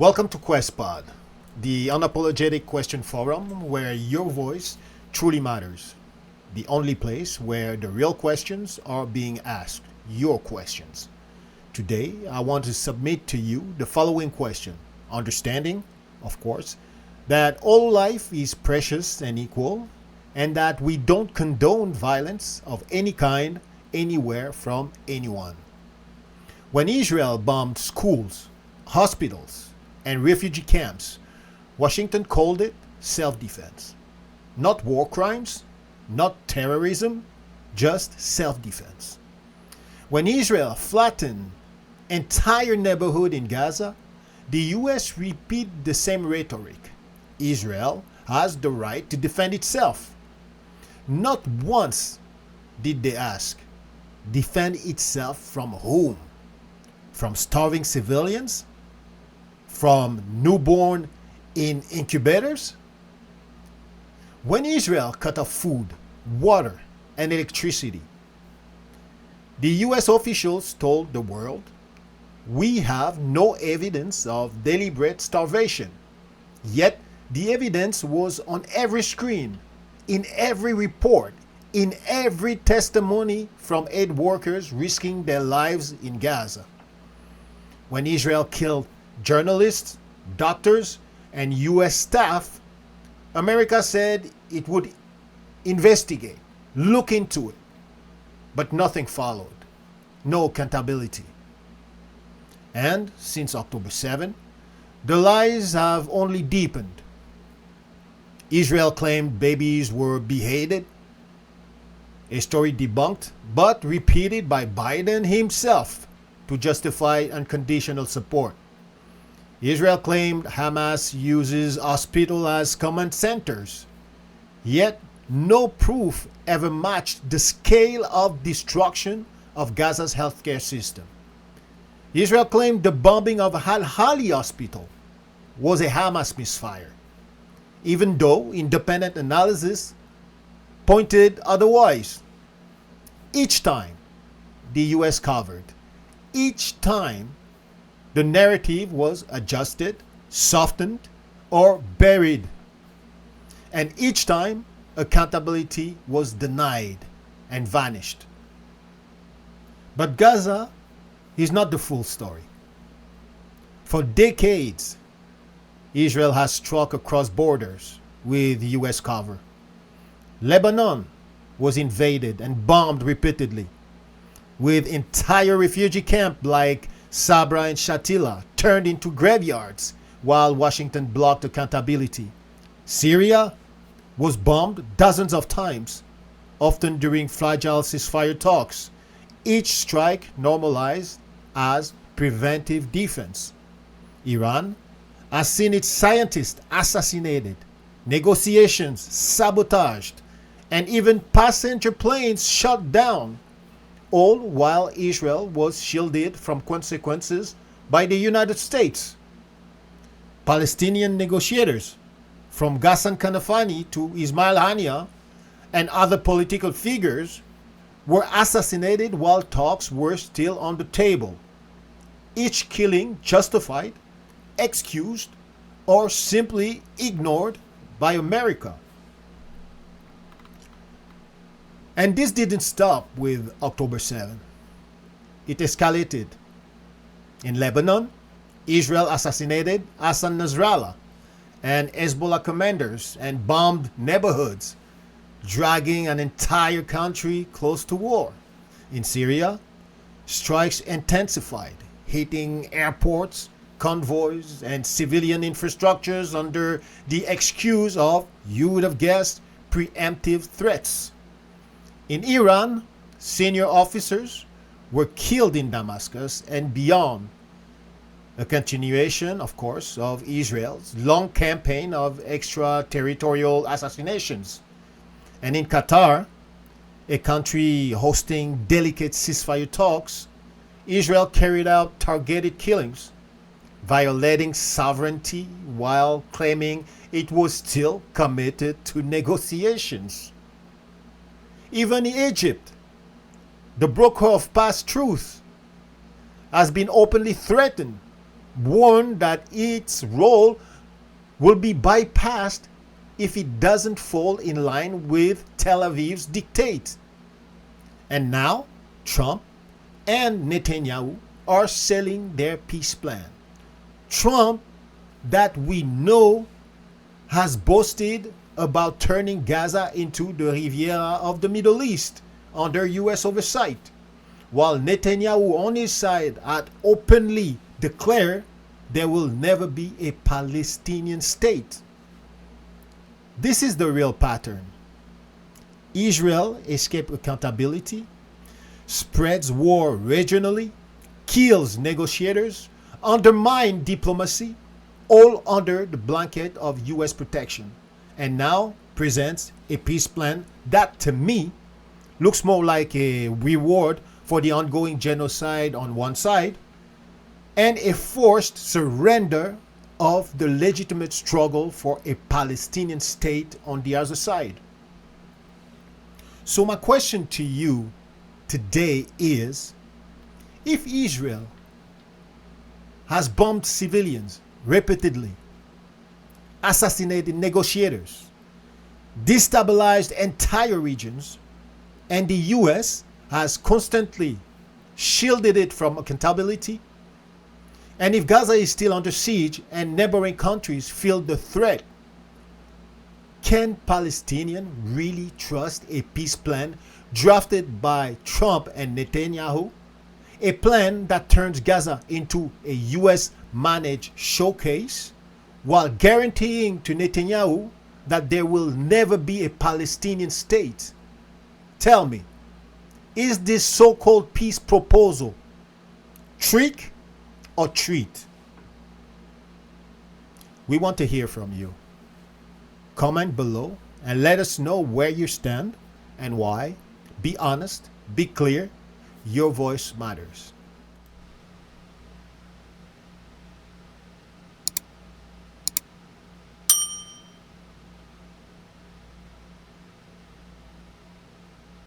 Welcome to QuestPod, the unapologetic question forum where your voice truly matters. The only place where the real questions are being asked, your questions. Today, I want to submit to you the following question, understanding, of course, that all life is precious and equal, and that we don't condone violence of any kind, anywhere, from anyone. When Israel bombed schools, hospitals, and refugee camps, Washington called it self-defense. Not war crimes, not terrorism, just self-defense. When Israel flattened entire neighborhood in Gaza, the US repeated the same rhetoric. Israel has the right to defend itself. Not once did they ask, defend itself from whom? From starving civilians? From newborn in incubators? When Israel cut off food, water, and electricity, the US officials told the world, we have no evidence of deliberate starvation. Yet, the evidence was on every screen, in every report, in every testimony from aid workers risking their lives in Gaza. When Israel killed journalists, doctors, and US staff, America said it would investigate, look into it. But nothing followed. No accountability. And since October 7, the lies have only deepened. Israel claimed babies were beheaded, a story debunked but repeated by Biden himself to justify unconditional support. Israel claimed Hamas uses hospitals as command centers, yet no proof ever matched the scale of destruction of Gaza's healthcare system. Israel claimed the bombing of Al-Hali Hospital was a Hamas misfire, even though independent analysis pointed otherwise. Each time the US covered, each time the narrative was adjusted, softened, or buried. And each time, accountability was denied and vanished. But Gaza is not the full story. For decades, Israel has struck across borders with US cover. Lebanon was invaded and bombed repeatedly, with entire refugee camps like Sabra and Shatila turned into graveyards while Washington blocked accountability. Syria was bombed dozens of times, often during fragile ceasefire talks. Each strike normalized as preventive defense. Iran has seen its scientists assassinated, negotiations sabotaged, and even passenger planes shot down, all while Israel was shielded from consequences by the United States. Palestinian negotiators, from Ghassan Kanafani to Ismail Haniyeh and other political figures, were assassinated while talks were still on the table. Each killing justified, excused, or simply ignored by America. And this didn't stop with October 7. It escalated. In Lebanon, Israel assassinated Hassan Nasrallah and Hezbollah commanders and bombed neighborhoods, dragging an entire country close to war. In Syria, strikes intensified, hitting airports, convoys, and civilian infrastructures under the excuse of, you would have guessed, preemptive threats. In Iran, senior officers were killed in Damascus and beyond, a continuation, of course, of Israel's long campaign of extraterritorial assassinations. And in Qatar, a country hosting delicate ceasefire talks, Israel carried out targeted killings, violating sovereignty while claiming it was still committed to negotiations. Even Egypt, the broker of past truth, has been openly threatened warned that its role will be bypassed if it doesn't fall in line with Tel Aviv's dictate. And now, Trump and Netanyahu are selling their peace plan. Trump, that we know, has boasted about turning Gaza into the Riviera of the Middle East under US oversight, while Netanyahu on his side had openly declared there will never be a Palestinian state. This is the real pattern. Israel escapes accountability, spreads war regionally, kills negotiators, undermines diplomacy, all under the blanket of US protection, and now presents a peace plan that, to me, looks more like a reward for the ongoing genocide on one side and a forced surrender of the legitimate struggle for a Palestinian state on the other side. So my question to you today is, if Israel has bombed civilians repeatedly, assassinated negotiators, destabilized entire regions, and the US has constantly shielded it from accountability, and if Gaza is still under siege and neighboring countries feel the threat, can Palestinians really trust a peace plan drafted by Trump and Netanyahu? A plan that turns Gaza into a US-managed showcase while guaranteeing to Netanyahu that there will never be a Palestinian state. Tell me, is this so-called peace proposal trick or treat? We want to hear from you. Comment below and let us know where you stand and why. Be honest, be clear. Your voice matters.